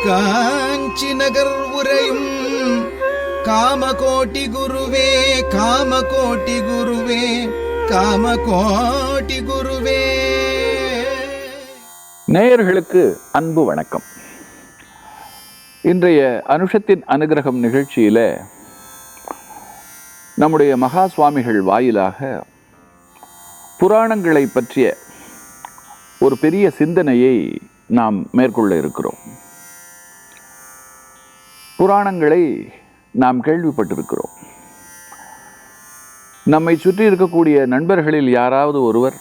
காஞ்சி நகர் உரையும் காமகோட்டி குருவே காமகோட்டி குருவே காமகோட்டி குருவே. நேயர்களுக்கு அன்பு வணக்கம். இன்றைய அனுஷத்தின் அனுகிரகம் நிகழ்ச்சியில நம்முடைய மகா சுவாமிகள் வாயிலாக புராணங்களை பற்றிய ஒரு பெரிய சிந்தனையை நாம் மேற்கொள்ள இருக்கிறோம். புராணங்களை நாம் கேள்விப்பட்டிருக்கிறோம். நம்மை சுற்றி இருக்கக்கூடிய நண்பர்களில் யாராவது ஒருவர்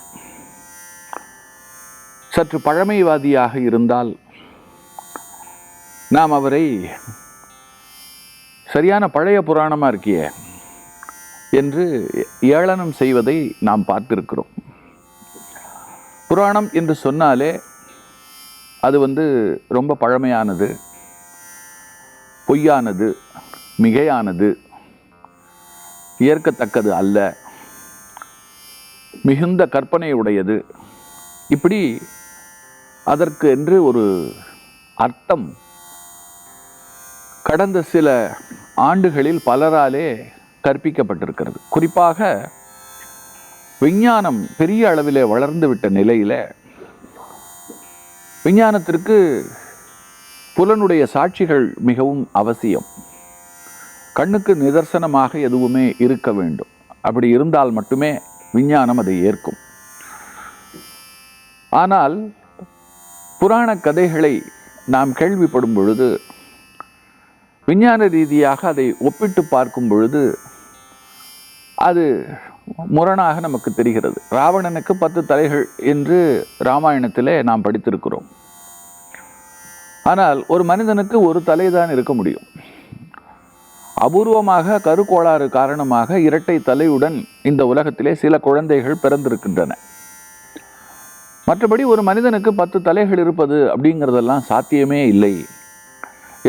சற்று பழமைவாதியாக இருந்தால் நாம் அவரை சரியான பழைய புராணமாக இருக்கிய என்று ஏளனம் செய்வதை நாம் பார்த்திருக்கிறோம். புராணம் என்று சொன்னாலே அது ரொம்ப பழமையானது, பொய்யானது, மிகையானது, ஏற்கத்தக்கது அல்ல, மிகுந்த கற்பனை உடையது, இப்படி அதற்கு என்று ஒரு அர்த்தம் கடந்த சில ஆண்டுகளில் பலராலே கற்பிக்கப்பட்டிருக்கிறது. குறிப்பாக விஞ்ஞானம் பெரிய அளவிலே வளர்ந்து விட்ட நிலையில் விஞ்ஞானத்திற்கு புலனுடைய சாட்சிகள் மிகவும் அவசியம். கண்ணுக்கு நிதர்சனமாக எதுவுமே இருக்க வேண்டும். அப்படி இருந்தால் மட்டுமே விஞ்ஞானம் அதை ஏற்கும். ஆனால் புராண கதைகளை நாம் கேள்விப்படும் பொழுது, விஞ்ஞான ரீதியாக அதை ஒப்பிட்டு பார்க்கும் பொழுது அது முரணாக நமக்கு தெரிகிறது. ராவணனுக்கு 10 தலைகள் என்று ராமாயணத்திலே நாம் படித்திருக்கிறோம். ஆனால் ஒரு மனிதனுக்கு ஒரு தலைதான் இருக்க முடியும். அபூர்வமாக கருக்கோளாறு காரணமாக இரட்டை தலையுடன் இந்த உலகத்திலே சில குழந்தைகள் பிறந்திருக்கின்றன. மற்றபடி ஒரு மனிதனுக்கு 10 தலைகள் இருப்பது அப்படிங்கிறதெல்லாம் சாத்தியமே இல்லை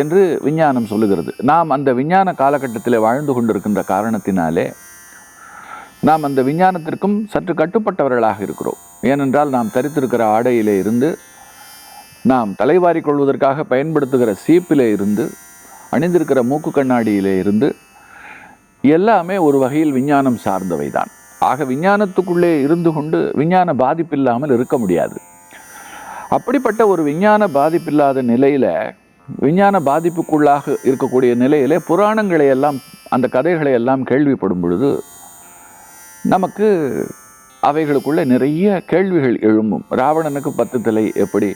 என்று விஞ்ஞானம் சொல்லுகிறது. நாம் அந்த விஞ்ஞான காலகட்டத்தில் வாழ்ந்து கொண்டிருக்கின்ற காரணத்தினாலே நாம் அந்த விஞ்ஞானத்திற்கும் சற்று கட்டுப்பட்டவர்களாக இருக்கிறோம். ஏனென்றால் நாம் தரித்திருக்கிற ஆடையிலே இருந்து, நாம் தலைவாரி கொள்வதற்காக பயன்படுத்துகிற சீப்பிலே இருந்து, அணிந்திருக்கிற மூக்கு கண்ணாடியிலே இருந்து எல்லாமே ஒரு வகையில் விஞ்ஞானம் சார்ந்தவை தான். ஆக விஞ்ஞானத்துக்குள்ளே இருந்து கொண்டு விஞ்ஞான பாதிப்பில்லாமல் இருக்க முடியாது. அப்படிப்பட்ட ஒரு விஞ்ஞான பாதிப்பில்லாத நிலையில், விஞ்ஞான பாதிப்புக்குள்ளாக இருக்கக்கூடிய நிலையிலே புராணங்களை எல்லாம், அந்த கதைகளை எல்லாம் கேள்விப்படும் பொழுது நமக்கு அவைகளுக்குள்ளே நிறைய கேள்விகள் எழும்பும். ராவணனுக்கு 10 தலை எப்படி?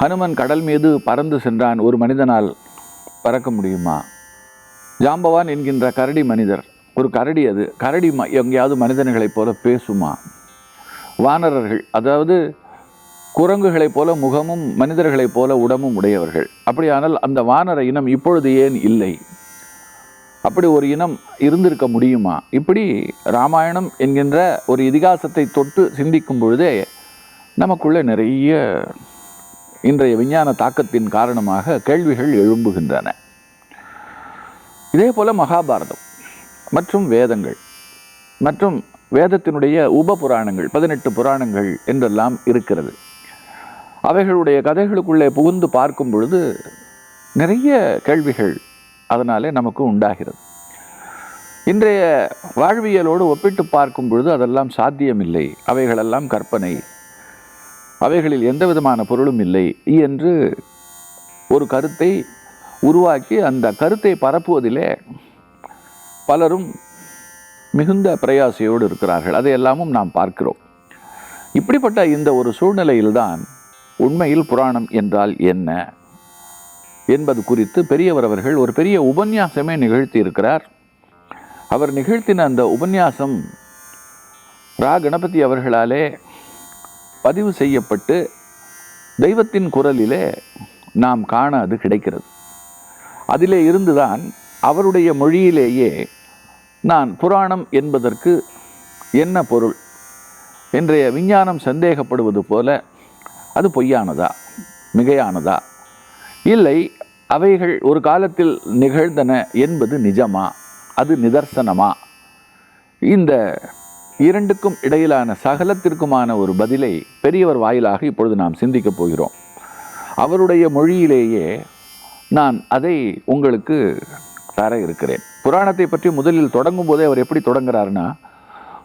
ஹனுமன் கடல் மீது பறந்து சென்றான், ஒரு மனிதனால் பறக்க முடியுமா? ஜாம்பவான் என்கின்ற கரடி மனிதர், ஒரு கரடி, அது கரடி எங்கேயாவது மனிதர்களைப் போல பேசுமா? வானரர்கள், அதாவது குரங்குகளைப் போல முகமும் மனிதர்களைப் போல உடம்பும் உடையவர்கள். அப்படியானால் அந்த வானர இனம் இப்பொழுது ஏன் இல்லை? அப்படி ஒரு இனம் இருந்திருக்க முடியுமா? இப்படி ராமாயணம் என்கின்ற ஒரு இதிகாசத்தை தொட்டு சிந்திக்கும் பொழுதே நமக்குள்ளே நிறைய இன்றைய விஞ்ஞான தாக்கத்தின் காரணமாக கேள்விகள் எழும்புகின்றன. இதே போல மகாபாரதம் மற்றும் வேதங்கள் மற்றும் வேதத்தினுடைய உப புராணங்கள், 18 புராணங்கள் என்றெல்லாம் இருக்கிறது. அவைகளுடைய கதைகளுக்குள்ளே புகுந்து பார்க்கும் பொழுது நிறைய கேள்விகள் அதனாலே நமக்கு உண்டாகிறது. இன்றைய வாழ்வியலோடு ஒப்பிட்டு பார்க்கும் பொழுது அதெல்லாம் சாத்தியமில்லை, அவைகளெல்லாம் கற்பனை, அவைகளில் எந்த விதமான பொருளும் இல்லை என்று ஒரு கருத்தை உருவாக்கி அந்த கருத்தை பரப்புவதிலே பலரும் மிகுந்த பிரயாசையோடு இருக்கிறார்கள். அதையெல்லாமும் நாம் பார்க்கிறோம். இப்படிப்பட்ட இந்த ஒரு சூழ்நிலையில்தான் உண்மையில் புராணம் என்றால் என்ன என்பது குறித்து பெரியவர் அவர்கள் ஒரு பெரிய உபன்யாசமே நிகழ்த்தி இருக்கிறார். அவர் நிகழ்த்தின அந்த உபன்யாசம் ரா கணபதி அவர்களாலே பதிவு செய்யப்பட்டு தெய்வத்தின் குரலிலே நாம் காண அது கிடைக்கிறது. அதிலே இருந்துதான் அவருடைய மொழியிலேயே நான் புராணம் என்பதற்கு என்ன பொருள், இன்றைய விஞ்ஞானம் சந்தேகப்படுவது போல அது பொய்யானதா, மிகையானதா, இல்லை அவைகள் ஒரு காலத்தில் நிகழ்ந்தன என்பது நிஜமா, அது நிதர்சனமா, இந்த இரண்டுக்கும் இடையிலான சகலத்திற்குமான ஒரு பதிலை பெரியவர் வாயிலாக இப்பொழுது நாம் சிந்திக்கப் போகிறோம். அவருடைய மொழியிலேயே நான் அதை உங்களுக்கு தர இருக்கிறேன். புராணத்தை பற்றி முதலில் தொடங்கும் போதே அவர் எப்படி தொடங்குறாருன்னா,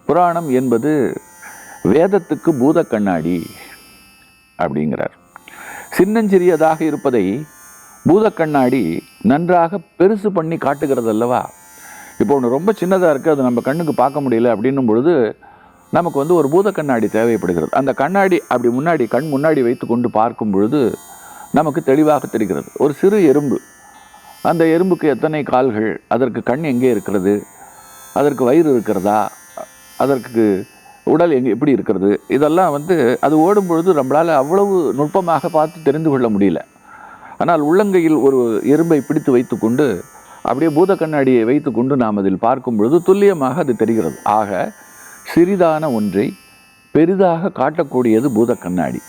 புராணம் என்பது வேதத்துக்கு பூத கண்ணாடி அப்படிங்கிறார். சின்னஞ்சிறியதாக இருப்பதை பூத கண்ணாடி நன்றாக பெருசு பண்ணி காட்டுகிறது அல்லவா. இப்போ ஒன்று ரொம்ப சின்னதாக இருக்குது, அது நம்ம கண்ணுக்கு பார்க்க முடியல அப்படின்னும் பொழுது நமக்கு ஒரு பூத கண்ணாடி தேவைப்படுகிறது. அந்த கண்ணாடி அப்படி கண் முன்னாடி வைத்து கொண்டு பார்க்கும் பொழுது நமக்கு தெளிவாக தெரிகிறது. ஒரு சிறு எறும்பு, அந்த எறும்புக்கு எத்தனை கால்கள், அதற்கு கண் எங்கே இருக்கிறது, அதற்கு வயிறு இருக்கிறதா, அதற்கு உடல் எப்படி இருக்கிறது, இதெல்லாம் அது ஓடும் பொழுது நம்மளால் அவ்வளவு நுட்பமாக பார்த்து தெரிந்து கொள்ள முடியல. ஆனால் உள்ளங்கையில் ஒரு எறும்பை பிடித்து வைத்து கொண்டு அப்படியே பூத கண்ணாடியை வைத்து கொண்டு நாம் அதில் பார்க்கும் பொழுது துல்லியமாக அது தெரிகிறது. ஆக சிறிதான ஒன்றை பெரிதாக காட்டக்கூடியது பூத கண்ணாடி.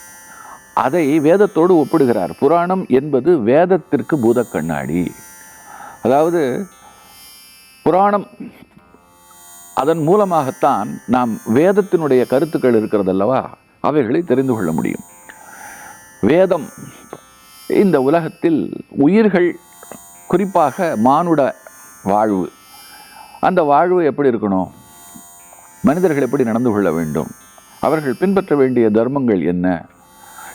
அதை வேதத்தோடு ஒப்பிடுகிறார். புராணம் என்பது வேதத்திற்கு பூத கண்ணாடி. அதாவது புராணம், அதன் மூலமாகத்தான் நாம் வேதத்தினுடைய கருத்துக்கள் இருக்கிறது அல்லவா, அவைகளை தெரிந்து கொள்ள முடியும். வேதம் இந்த உலகத்தில் உயிர்கள், குறிப்பாக மானுட வாழ்வு, அந்த வாழ்வு எப்படி இருக்கணும், மனிதர்கள் எப்படி நடந்து கொள்ள வேண்டும், அவர்கள் பின்பற்ற வேண்டிய தர்மங்கள் என்ன,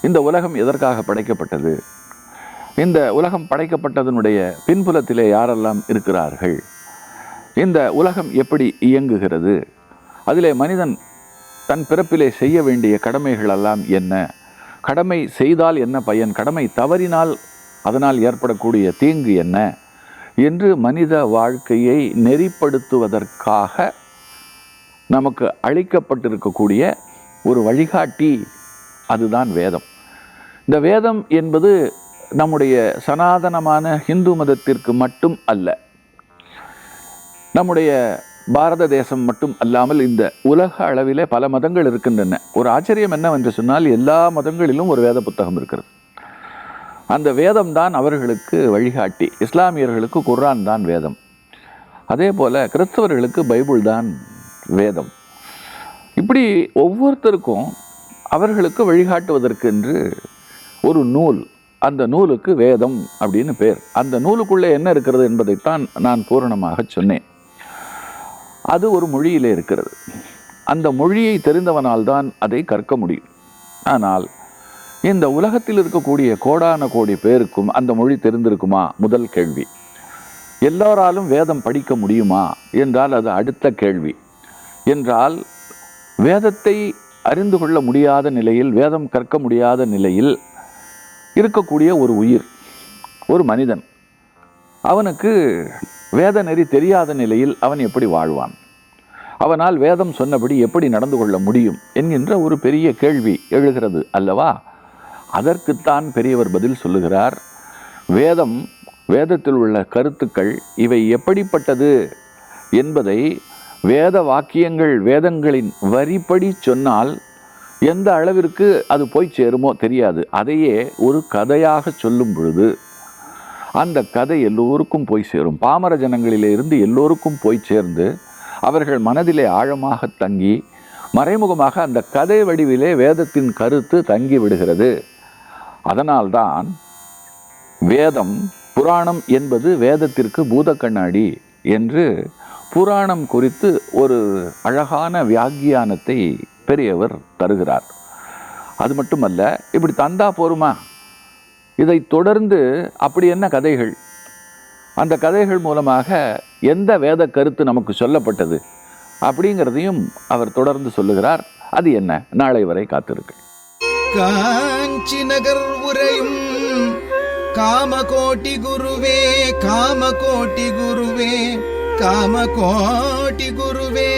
இந்த உலகம் எதற்காக படைக்கப்பட்டது, இந்த உலகம் படைக்கப்பட்டதனுடைய பின்புலத்திலே யாரெல்லாம் இருக்கிறார்கள், இந்த உலகம் எப்படி இயங்குகிறது, அதிலே மனிதன் தன் பிறப்பிலே செய்ய வேண்டிய கடமைகள் எல்லாம் என்ன, கடமை செய்தால் என்ன பயன், கடமை தவறினால் அதனால் ஏற்படக்கூடிய தீங்கு என்ன என்று மனித வாழ்க்கையை நெறிப்படுத்துவதற்காக நமக்கு அளிக்கப்பட்டிருக்கக்கூடிய ஒரு வழிகாட்டி, அதுதான் வேதம். இந்த வேதம் என்பது நம்முடைய சனாதனமான இந்து மதத்திற்கு மட்டும் அல்ல, நம்முடைய பாரத தேசம் மட்டும் அல்லாமல் இந்த உலக அளவிலே பல மதங்கள் இருக்கின்றன. ஒரு ஆச்சரியம் என்னவென்று சொன்னால், எல்லா மதங்களிலும் ஒரு வேத புத்தகம் இருக்கிறது. அந்த வேதம் தான் அவர்களுக்கு வழிகாட்டி. இஸ்லாமியர்களுக்கு குர்ஆன் தான் வேதம், அதே போல கிறிஸ்தவர்களுக்கு பைபிள் தான் வேதம். இப்படி ஒவ்வொருத்தருக்கும் அவர்களுக்கு வழிகாட்டுவதற்கு என்று ஒரு நூல், அந்த நூலுக்கு வேதம் அப்படின்னு பேர். அந்த நூலுக்குள்ளே என்ன இருக்கிறது என்பதைத்தான் நான் பூரணமாக சொன்னேன். அது ஒரு மொழியிலே இருக்கிறது. அந்த மொழியை தெரிந்தவனால் தான் அதை கற்க முடியும். ஆனால் இந்த உலகத்தில் இருக்கக்கூடிய கோடான கோடி பேருக்கும் அந்த மொழி தெரிந்திருக்குமா? முதல் கேள்வி. எல்லோராலும் வேதம் படிக்க முடியுமா என்றால் அது அடுத்த கேள்வி. என்றால் வேதத்தை அறிந்து கொள்ள முடியாத நிலையில், வேதம் கற்க முடியாத நிலையில் இருக்கக்கூடிய ஒரு உயிர், ஒரு மனிதன், அவனுக்கு வேத நெறி தெரியாத நிலையில் அவன் எப்படி வாழ்வான்? அவனால் வேதம் சொன்னபடி எப்படி நடந்து கொள்ள முடியும் என்கின்ற ஒரு பெரிய கேள்வி எழுகிறது அல்லவா? அதற்குத்தான் பெரியவர் பதில் சொல்லுகிறார். வேதத்தில் உள்ள கருத்துக்கள் இவை எப்படிப்பட்டது என்பதை வேத வாக்கியங்கள், வேதங்களின் வரிப்படி சொன்னால் எந்த அளவிற்கு அது போய் சேருமோ தெரியாது. அதையே ஒரு கதையாக சொல்லும் பொழுது அந்த கதை எல்லோருக்கும் போய் சேரும். பாமர ஜனங்களிலே இருந்து எல்லோருக்கும் போய் சேர்ந்து அவர்கள் மனதிலே ஆழமாக தங்கி மறைமுகமாக அந்த கதை வடிவிலே வேதத்தின் கருத்து தங்கி விடுகிறது. அதனால்தான் வேதம், புராணம் என்பது வேதத்திற்கு பூத கண்ணாடி என்று புராணம் குறித்து ஒரு அழகான வியாக்கியானத்தை பெரியவர் தருகிறார். அது மட்டுமல்ல, இப்படி தந்தா போருமா? இதை தொடர்ந்து அப்படி என்ன கதைகள், அந்த கதைகள் மூலமாக எந்த வேத கருத்து நமக்கு சொல்லப்பட்டது அப்படிங்கிறதையும் அவர் தொடர்ந்து சொல்லுகிறார். அது என்ன? நாளை வரை காத்திருக்கு. காஞ்சி நகர் உரையும் காமகோட்டி குருவே, காமகோட்டி குருவே, காமகோட்டி குருவே.